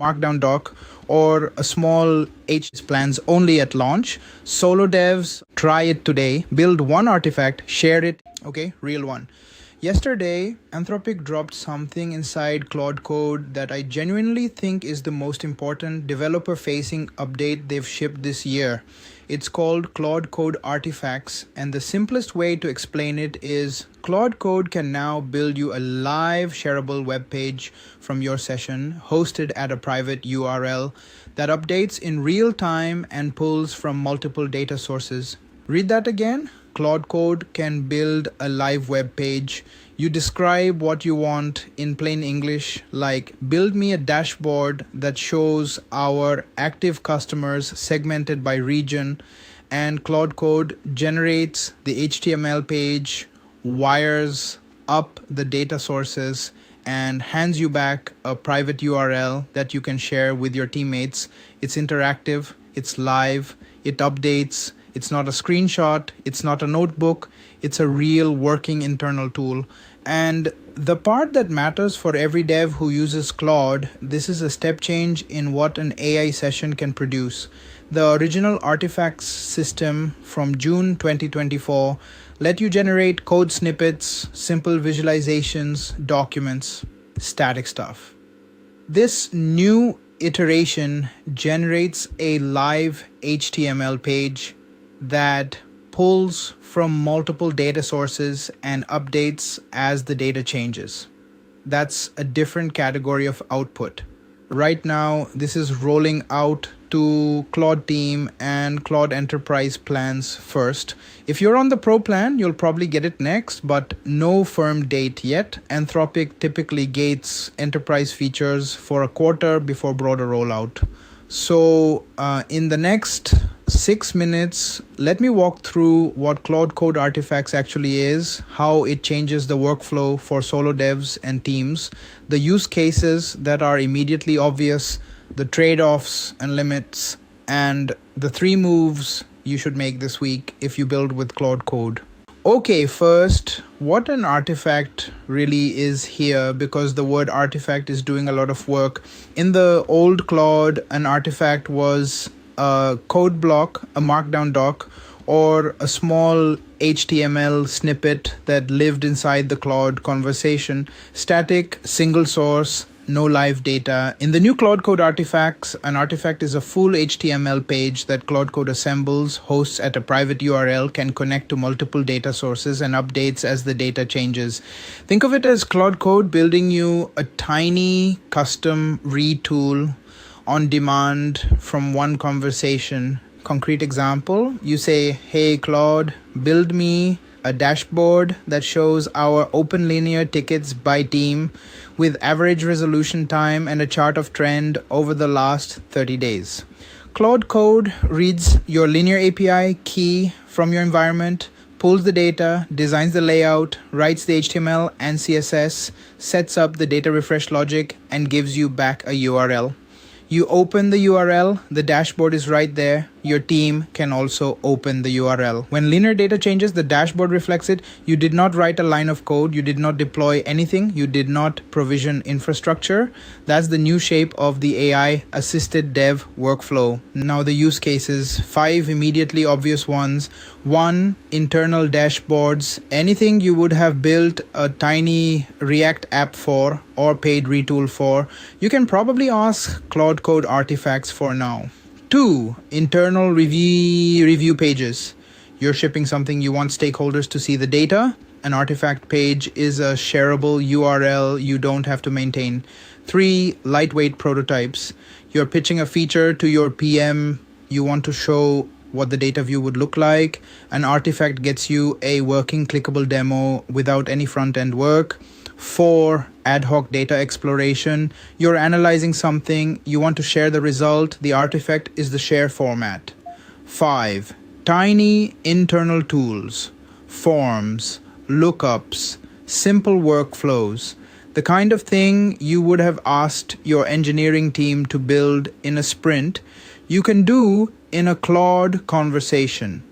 Markdown doc, or a small H plans only at launch. Solo devs, try it today. Build one artifact, share it. Okay, real one. Yesterday, Anthropic dropped something inside Claude Code that I genuinely think is the most important developer-facing update they've shipped this year. It's called Claude Code Artifacts, and the simplest way to explain it is Claude Code can now build you a live shareable web page from your session, hosted at a private URL that updates in real time and pulls from multiple data sources. Read that again. Claude Code can build a live web page. You describe what you want in plain English, like build me a dashboard that shows our active customers segmented by region, and Claude Code generates the HTML page, wires up the data sources, and hands you back a private URL that you can share with your teammates. It's interactive, it's live, it updates. It's not a screenshot, it's not a notebook, it's a real working internal tool. And the part that matters for every dev who uses Claude, this is a step change in what an AI session can produce. The original artifacts system from June 2024 let you generate code snippets, simple visualizations, documents, static stuff. This new iteration generates a live HTML page that pulls from multiple data sources and updates as the data changes. That's a different category of output. Right now, this is rolling out to Claude Team and Claude Enterprise plans first. If you're on the Pro plan, you'll probably get it next, but no firm date yet. Anthropic typically gates enterprise features for a quarter before broader rollout. So in the next 6 minutes, let me walk through what Claude Code Artifacts actually is, how it changes the workflow for solo devs and teams, the use cases that are immediately obvious, the trade-offs and limits, and the 3 moves you should make this week if you build with Claude Code. Okay, first, what an artifact really is here, because the word artifact is doing a lot of work. In the old Claude, an artifact was a code block, a markdown doc, or a small HTML snippet that lived inside the Claude conversation. Static, single source, no live data. In the new Claude Code Artifacts, an artifact is a full HTML page that Claude Code assembles, hosts at a private URL, can connect to multiple data sources, and updates as the data changes. Think of it as Claude Code building you a tiny custom retool on demand from one conversation. Concrete example, you say, hey Claude, build me a dashboard that shows our open linear tickets by team with average resolution time and a chart of trend over the last 30 days. Claude Code reads your linear API key from your environment, pulls the data, designs the layout, writes the HTML and CSS, sets up the data refresh logic, and gives you back a URL. You open the URL, the dashboard is right there. Your team can also open the URL. When linear data changes, the dashboard reflects it. You did not write a line of code. You did not deploy anything. You did not provision infrastructure. That's the new shape of the AI-assisted dev workflow. Now the use cases, 5 immediately obvious ones. 1, internal dashboards. Anything you would have built a tiny React app for or paid Retool for, you can probably ask Claude Code Artifacts for now. 2, internal review pages. You're shipping something, you want stakeholders to see the data. An artifact page is a shareable URL you don't have to maintain. 3, lightweight prototypes. You're pitching a feature to your PM. You want to show what the data view would look like. An artifact gets you a working clickable demo without any front-end work. 4, ad hoc data exploration. You're analyzing something, you want to share the result. The artifact is the share format. 5, tiny internal tools, forms, lookups, simple workflows. The kind of thing you would have asked your engineering team to build in a sprint, you can do in a Claude conversation.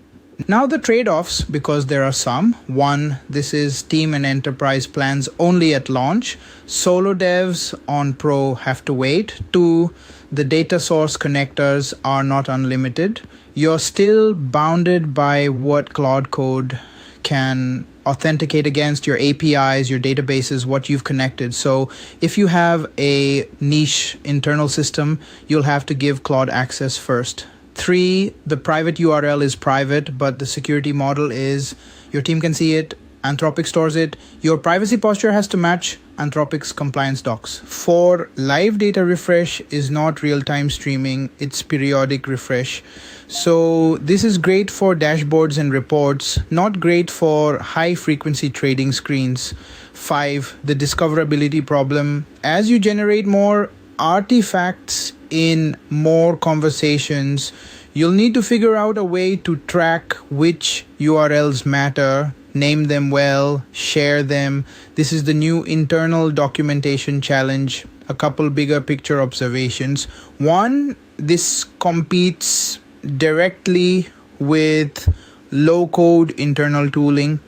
Now the trade-offs, because there are some. One, this is Team and Enterprise plans only at launch. Solo devs on Pro have to wait. Two, the data source connectors are not unlimited. You're still bounded by what Claude Code can authenticate against, your APIs, your databases, what you've connected. So if you have a niche internal system, you'll have to give Claude access first. Three, the private URL is private, but the security model is your team can see it, Anthropic stores it. Your privacy posture has to match Anthropic's compliance docs. Four, live data refresh is not real-time streaming, it's periodic refresh. So this is great for dashboards and reports, not great for high-frequency trading screens. Five, the discoverability problem. As you generate more artifacts in more conversations, you'll need to figure out a way to track which URLs matter, name them well, share them. This is the new internal documentation challenge. A couple bigger picture observations. One, this competes directly with low-code internal tooling.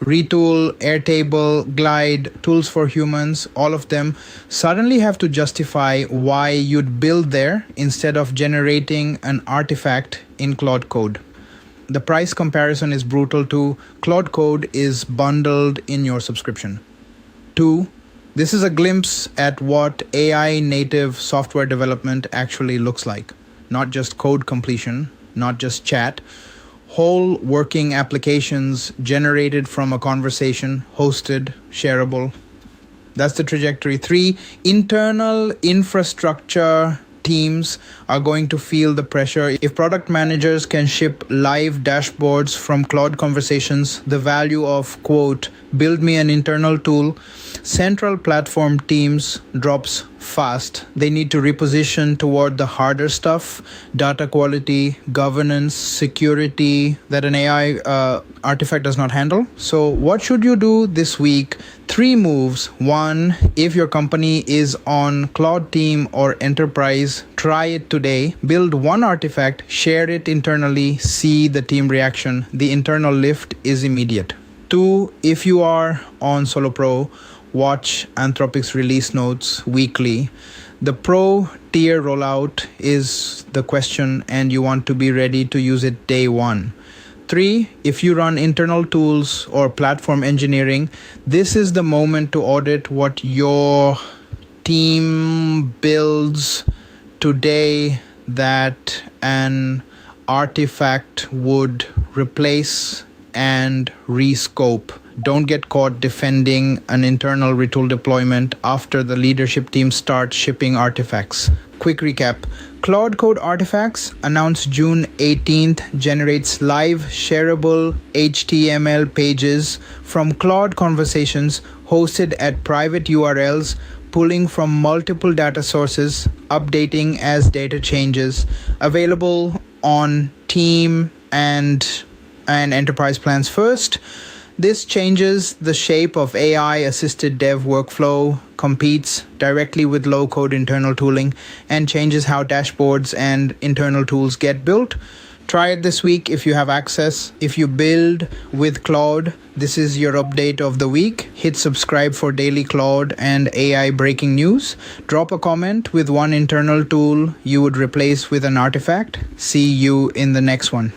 Retool, Airtable, Glide, tools for humans, all of them suddenly have to justify why you'd build there instead of generating an artifact in Claude Code. The price comparison is brutal too. Claude Code is bundled in your subscription. Two, this is a glimpse at what AI native software development actually looks like. Not just code completion, not just chat. Whole working applications generated from a conversation, hosted, shareable. That's the trajectory. Three, internal infrastructure teams are going to feel the pressure. If product managers can ship live dashboards from Claude conversations, the value of, quote, build me an internal tool, central platform teams drops fast. They need to reposition toward the harder stuff, data quality, governance, security that an AI artifact does not handle. So what should you do this week? 3 moves. 1, if your company is on Claude Team or Enterprise, try it today. Build one artifact, share it internally, see the team reaction. The internal lift is immediate. 2, if you are on Solo Pro, watch Anthropic's release notes weekly. The Pro tier rollout is the question and you want to be ready to use it day 1. 3, if you run internal tools or platform engineering, this is the moment to audit what your team builds today that an artifact would replace and rescope. Don't get caught defending an internal retool deployment after the leadership team starts shipping artifacts. Quick recap. Claude Code Artifacts, announced June 18th, generates live shareable HTML pages from Claude conversations hosted at private URLs, pulling from multiple data sources, updating as data changes, available on Team and Enterprise plans first. This changes the shape of AI-assisted dev workflow, competes directly with low-code internal tooling, and changes how dashboards and internal tools get built. Try it this week if you have access. If you build with Claude, this is your update of the week. Hit subscribe for daily Claude and AI breaking news. Drop a comment with one internal tool you would replace with an artifact. See you in the next one.